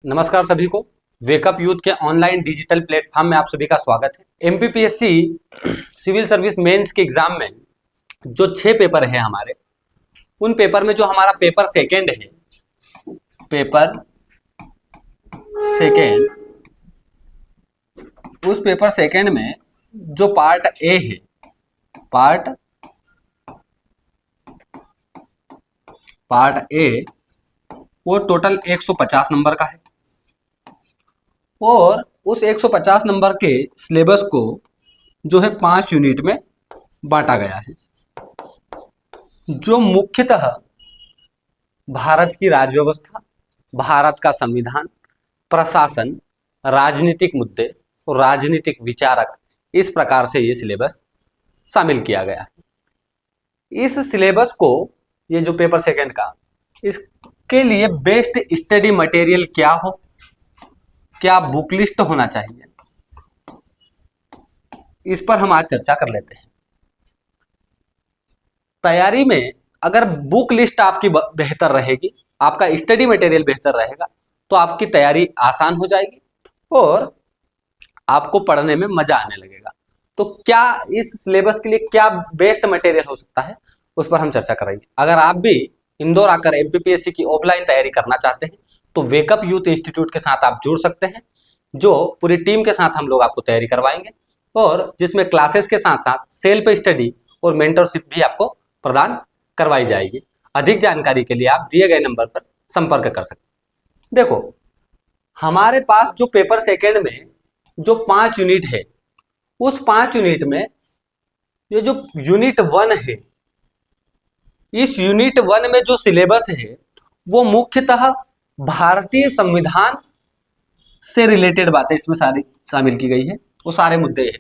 नमस्कार सभी को। वेकअप यूथ के ऑनलाइन डिजिटल प्लेटफॉर्म में आप सभी का स्वागत है। एमपीपीएससी सिविल सर्विस मेंस के एग्जाम में जो 6 पेपर है हमारे, उन पेपर में जो हमारा पेपर सेकंड है, पेपर सेकंड, उस पेपर सेकंड में जो पार्ट ए है, पार्ट ए वो टोटल 150 नंबर का है और उस 150 नंबर के सिलेबस को जो है 5 यूनिट में बांटा गया है, जो मुख्यतः भारत की राज्य व्यवस्था, भारत का संविधान, प्रशासन, राजनीतिक मुद्दे और राजनीतिक विचारक, इस प्रकार से ये सिलेबस शामिल किया गया है। इस सिलेबस को, ये जो पेपर सेकंड का, इसके लिए बेस्ट स्टडी मटेरियल क्या हो, क्या बुक लिस्ट होना चाहिए, इस पर हम आज चर्चा कर लेते हैं। तैयारी में अगर बुक लिस्ट आपकी बेहतर रहेगी, आपका स्टडी मटेरियल बेहतर रहेगा, तो आपकी तैयारी आसान हो जाएगी और आपको पढ़ने में मजा आने लगेगा। तो क्या इस सिलेबस के लिए क्या बेस्ट मटेरियल हो सकता है, उस पर हम चर्चा करेंगे। अगर आप भी इंदौर आकर एमपीपीएससी की ऑफलाइन तैयारी करना चाहते हैं तो वेकअप यूथ इंस्टीट्यूट के साथ आप जुड़ सकते हैं, जो पूरी टीम के साथ हम लोग आपको तैयारी करवाएंगे और जिसमें क्लासेस के साथ साथ सेल्फ स्टडी और मेंटरशिप भी आपको प्रदान करवाई जाएगी। अधिक जानकारी के लिए आप दिए गए नंबर पर संपर्क कर सकते हैं। देखो, हमारे पास जो पेपर सेकंड में जो 5 यूनिट है, उस 5 यूनिट में ये जो यूनिट 1 है, इस यूनिट 1 में जो सिलेबस है वो मुख्यतः भारतीय संविधान से रिलेटेड बातें इसमें सारी शामिल की गई है। वो सारे मुद्दे हैं,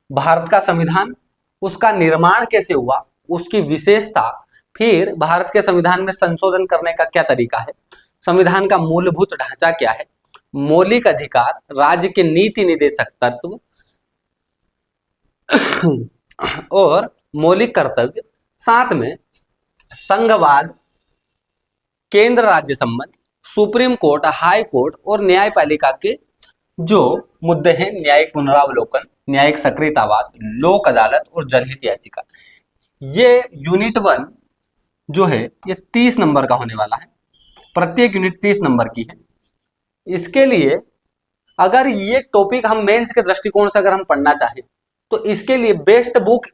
भारत का संविधान, उसका निर्माण कैसे हुआ, उसकी विशेषता, फिर भारत के संविधान में संशोधन करने का क्या तरीका है, संविधान का मूलभूत ढांचा क्या है, मौलिक अधिकार, राज्य के नीति निर्देशक तत्व और मौलिक कर्तव्य, साथ में संघवाद, केंद्र राज्य संबंध, सुप्रीम कोर्ट, हाई कोर्ट और न्यायपालिका के जो मुद्दे हैं, न्यायिक पुनरावलोकन, न्यायिक सक्रियतावाद, लोक अदालत और जनहित याचिका। ये यूनिट 1 जो है ये 30 नंबर का होने वाला है। प्रत्येक यूनिट 30 नंबर की है। इसके लिए अगर ये टॉपिक हम मेंस के दृष्टिकोण से अगर हम पढ़ना चाहें तो इसके लिए बेस्ट बुक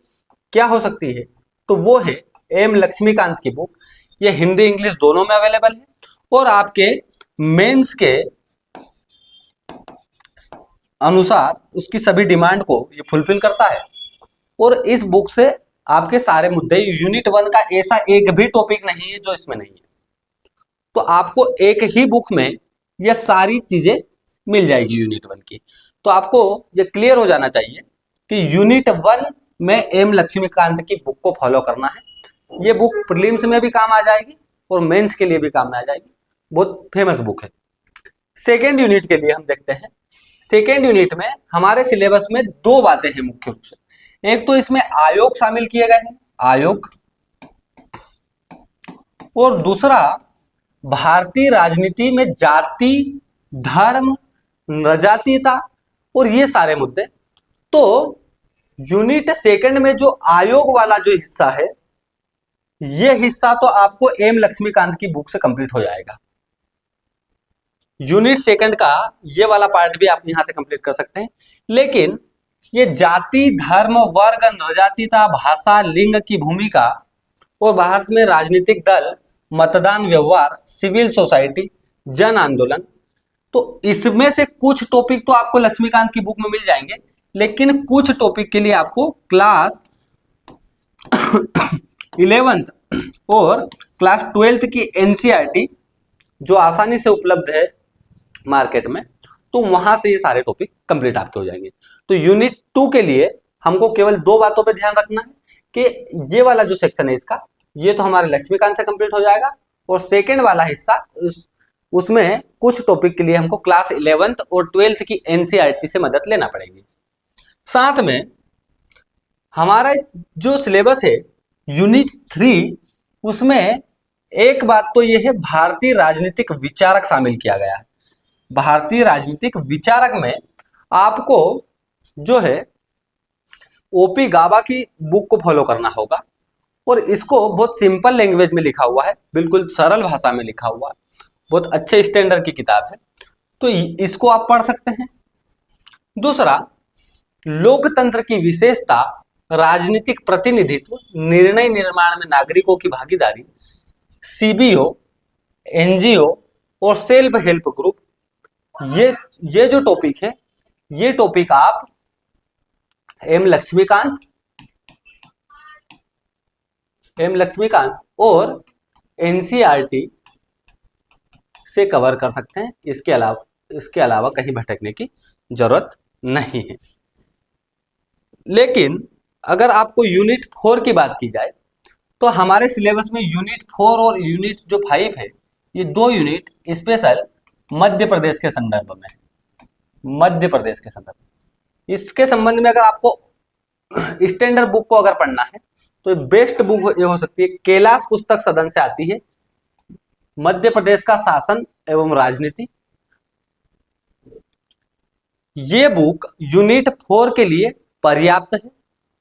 क्या हो सकती है, तो वो है एम लक्ष्मीकांत की बुक। ये हिंदी इंग्लिश दोनों में अवेलेबल है और आपके मेंस के अनुसार उसकी सभी डिमांड को ये फुलफिल करता है। और इस बुक से आपके सारे मुद्दे, यूनिट 1 का ऐसा एक भी टॉपिक नहीं है जो इसमें नहीं है, तो आपको एक ही बुक में ये सारी चीजें मिल जाएगी यूनिट 1 की। तो आपको ये क्लियर हो जाना चाहिए कि यूनिट 1 में एम लक्ष्मीकांत की बुक को फॉलो करना है। ये बुक प्रीलिम्स में भी काम आ जाएगी और मेंस के लिए भी काम में आ जाएगी। बहुत फेमस बुक है। सेकेंड यूनिट के लिए हम देखते हैं। सेकेंड यूनिट में हमारे सिलेबस में 2 बातें हैं मुख्य रूप से। एक तो इसमें आयोग शामिल किए गए हैं, आयोग, और दूसरा भारतीय राजनीति में जाति, धर्म, नजातीयता और ये सारे मुद्दे। तो यूनिट सेकंड में जो आयोग वाला जो हिस्सा है, ये हिस्सा तो आपको एम लक्ष्मीकांत की बुक से कंप्लीट हो जाएगा। यूनिट सेकंड का ये वाला पार्ट भी आप यहां से कंप्लीट कर सकते हैं, लेकिन ये जाति, धर्म, वर्ग, नजातीयता, भाषा, लिंग की भूमिका और भारत में राजनीतिक दल, मतदान व्यवहार, सिविल सोसाइटी, जन आंदोलन, तो इसमें से कुछ टॉपिक तो आपको लक्ष्मीकांत की बुक में मिल जाएंगे, लेकिन कुछ टॉपिक के लिए आपको क्लास 11th और क्लास 12th की एनसीईआरटी जो आसानी से उपलब्ध है मार्केट में, तो वहां से ये सारे टॉपिक कंप्लीट आपके हो जाएंगे। तो यूनिट 2 के लिए हमको केवल 2 बातों पे ध्यान रखना है कि ये वाला जो सेक्शन है इसका, ये तो हमारे लक्ष्मीकांत से कंप्लीट हो जाएगा, और सेकेंड वाला हिस्सा उसमें कुछ टॉपिक के लिए हमको क्लास 11th और 12th की एनसीईआरटी से मदद लेना पड़ेगी। साथ में हमारा जो सिलेबस है यूनिट 3, उसमें एक बात तो यह है, भारतीय राजनीतिक विचारक शामिल किया गया है। भारतीय राजनीतिक विचारक में आपको जो है ओपी गाबा की बुक को फॉलो करना होगा, और इसको बहुत सिंपल लैंग्वेज में लिखा हुआ है, बिल्कुल सरल भाषा में लिखा हुआ है, बहुत अच्छे स्टैंडर्ड की किताब है, तो इसको आप पढ़ सकते हैं। दूसरा, लोकतंत्र की विशेषता, राजनीतिक प्रतिनिधित्व, निर्णय निर्माण में नागरिकों की भागीदारी, सीबीओ, एनजीओ और सेल्फ हेल्प ग्रुप, ये जो टॉपिक है, ये टॉपिक आप एम लक्ष्मीकांत और एनसीईआरटी से कवर कर सकते हैं। इसके अलावा कहीं भटकने की जरूरत नहीं है। लेकिन अगर आपको यूनिट 4 की बात की जाए तो हमारे सिलेबस में यूनिट 4 और यूनिट जो 5 है, ये 2 यूनिट स्पेशल मध्य प्रदेश के संदर्भ में, मध्य प्रदेश के संदर्भ। इसके संबंध में अगर आपको स्टैंडर्ड बुक को अगर पढ़ना है तो बेस्ट बुक ये हो सकती है, कैलाश पुस्तक सदन से आती है, मध्य प्रदेश का शासन एवं राजनीति। ये बुक यूनिट 4 के लिए पर्याप्त है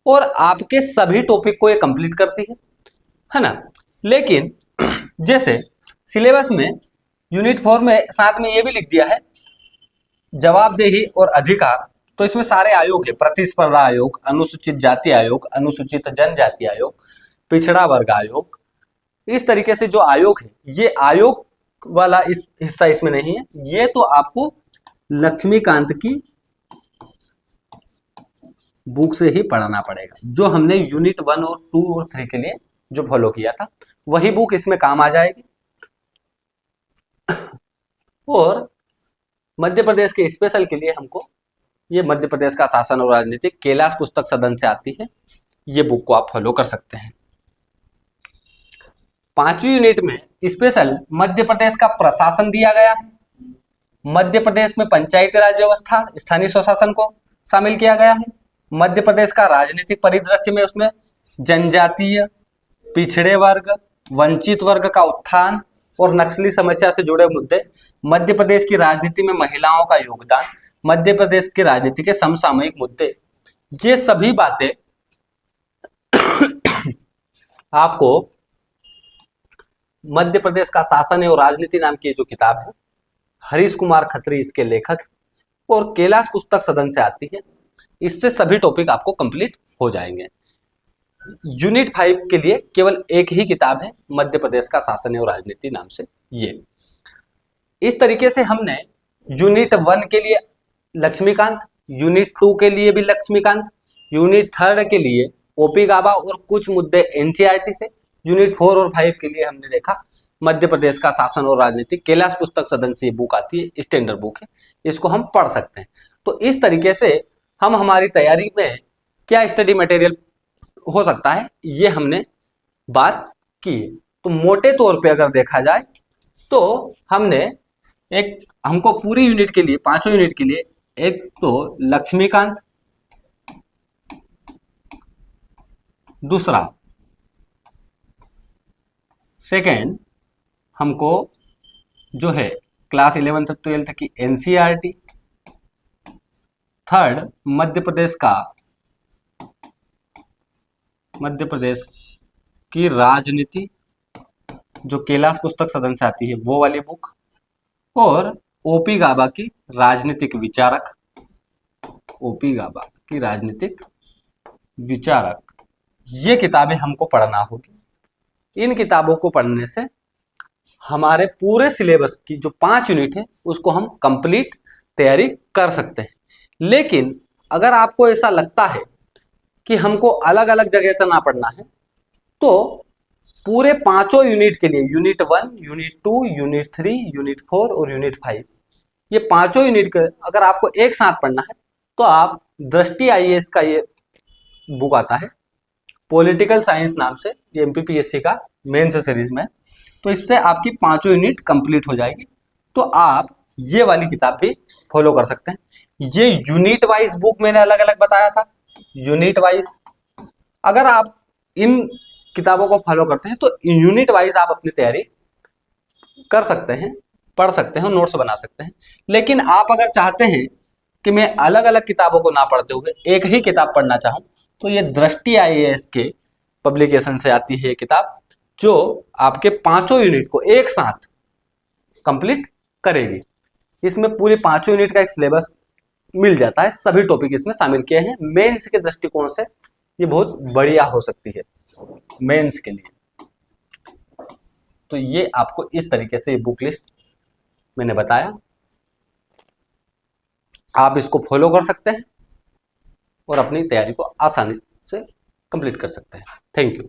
और आपके सभी टॉपिक को ये कंप्लीट करती है ना। लेकिन जैसे सिलेबस में यूनिट 4 में साथ में ये भी लिख दिया है जवाबदेही और अधिकार, तो इसमें सारे आयोग है, प्रतिस्पर्धा आयोग, अनुसूचित जाति आयोग, अनुसूचित जनजाति आयोग, पिछड़ा वर्ग आयोग। इस तरीके से जो आयोग है, ये आयोग वाला इस हिस्सा इसमें नहीं है, ये तो आपको लक्ष्मीकांत की बुक से ही पढ़ना पड़ेगा। जो हमने यूनिट 1 और 2 और 3 के लिए जो फॉलो किया था, वही बुक इसमें काम आ जाएगी। और मध्य प्रदेश के स्पेशल के लिए हमको ये मध्य प्रदेश का शासन और राजनीति कैलाश पुस्तक सदन से आती है, ये बुक को आप फॉलो कर सकते हैं। 5वीं यूनिट में स्पेशल मध्य प्रदेश का प्रशासन दिया गया है। मध्य प्रदेश में पंचायती राज व्यवस्था, स्थानीय स्वशासन को शामिल किया गया है। मध्य प्रदेश का राजनीतिक परिदृश्य में उसमें जनजातीय, पिछड़े वर्ग, वंचित वर्ग का उत्थान और नक्सली समस्या से जुड़े मुद्दे, मध्य प्रदेश की राजनीति में महिलाओं का योगदान, मध्य प्रदेश की राजनीति के समसामयिक मुद्दे, ये सभी बातें आपको मध्य प्रदेश का शासन और राजनीति नाम की जो किताब है, हरीश कुमार खत्री इसके लेखक और कैलाश पुस्तक सदन से आती है, इससे सभी टॉपिक आपको कंप्लीट हो जाएंगे। यूनिट 5 के लिए केवल एक ही किताब है, मध्य प्रदेश का शासन और राजनीति नाम से। ये इस तरीके से हमने यूनिट 1 के लिए लक्ष्मीकांत, यूनिट 2 के लिए भी लक्ष्मीकांत, यूनिट 3 के लिए ओपी गाबा और कुछ मुद्दे एनसीईआरटी से, यूनिट 4 और 5 के लिए हमने देखा मध्य प्रदेश का शासन और राजनीति, कैलाश पुस्तक सदन से ये बुक आती है, स्टैंडर्ड बुक है, इसको हम पढ़ सकते हैं। तो इस तरीके से हम हमारी तैयारी में क्या स्टडी मटेरियल हो सकता है, ये हमने बात की। तो मोटे तौर पे अगर देखा जाए तो हमको पूरी यूनिट के लिए, 5 यूनिट के लिए, एक तो लक्ष्मीकांत, दूसरा सेकेंड हमको जो है क्लास 11th 12th की एनसीईआरटी, थर्ड मध्य प्रदेश की राजनीति जो कैलाश पुस्तक सदन से आती है वो वाली बुक, और ओपी गाबा की राजनीतिक विचारक, ओपी गाबा की राजनीतिक विचारक, ये किताबें हमको पढ़ना होगी। इन किताबों को पढ़ने से हमारे पूरे सिलेबस की जो 5 यूनिट है उसको हम कंप्लीट तैयारी कर सकते हैं। लेकिन अगर आपको ऐसा लगता है कि हमको अलग अलग जगह से ना पढ़ना है, तो पूरे 5 यूनिट के लिए, यूनिट 1, यूनिट 2, यूनिट 3, यूनिट 4 और यूनिट 5, ये 5 यूनिट के अगर आपको एक साथ पढ़ना है तो आप दृष्टि आईएएस का ये बुक आता है पॉलिटिकल साइंस नाम से, ये एमपीपीएससी का मेंस सीरीज में, तो इससे आपकी 5 यूनिट कंप्लीट हो जाएगी। तो आप ये वाली किताब भी फॉलो कर सकते हैं। ये यूनिट वाइज बुक मैंने अलग अलग बताया था, यूनिट वाइज अगर आप इन किताबों को फॉलो करते हैं तो यूनिट वाइज आप अपनी तैयारी कर सकते हैं। पढ़ सकते हैं, नोट्स बना सकते हैं। लेकिन आप अगर चाहते हैं कि मैं अलग अलग किताबों को ना पढ़ते हुए एक ही किताब पढ़ना चाहूं, तो ये दृष्टि आईएएस के पब्लिकेशन से आती है ये किताब, जो आपके 5 यूनिट को एक साथ कंप्लीट करेगी। इसमें पूरे 5 यूनिट का एक सिलेबस मिल जाता है, सभी टॉपिक इसमें शामिल किए हैं। मेंस के दृष्टिकोण से ये बहुत बढ़िया हो सकती है मेंस के लिए। तो ये आपको इस तरीके से बुक लिस्ट मैंने बताया, आप इसको फॉलो कर सकते हैं और अपनी तैयारी को आसानी से कंप्लीट कर सकते हैं। Thank you.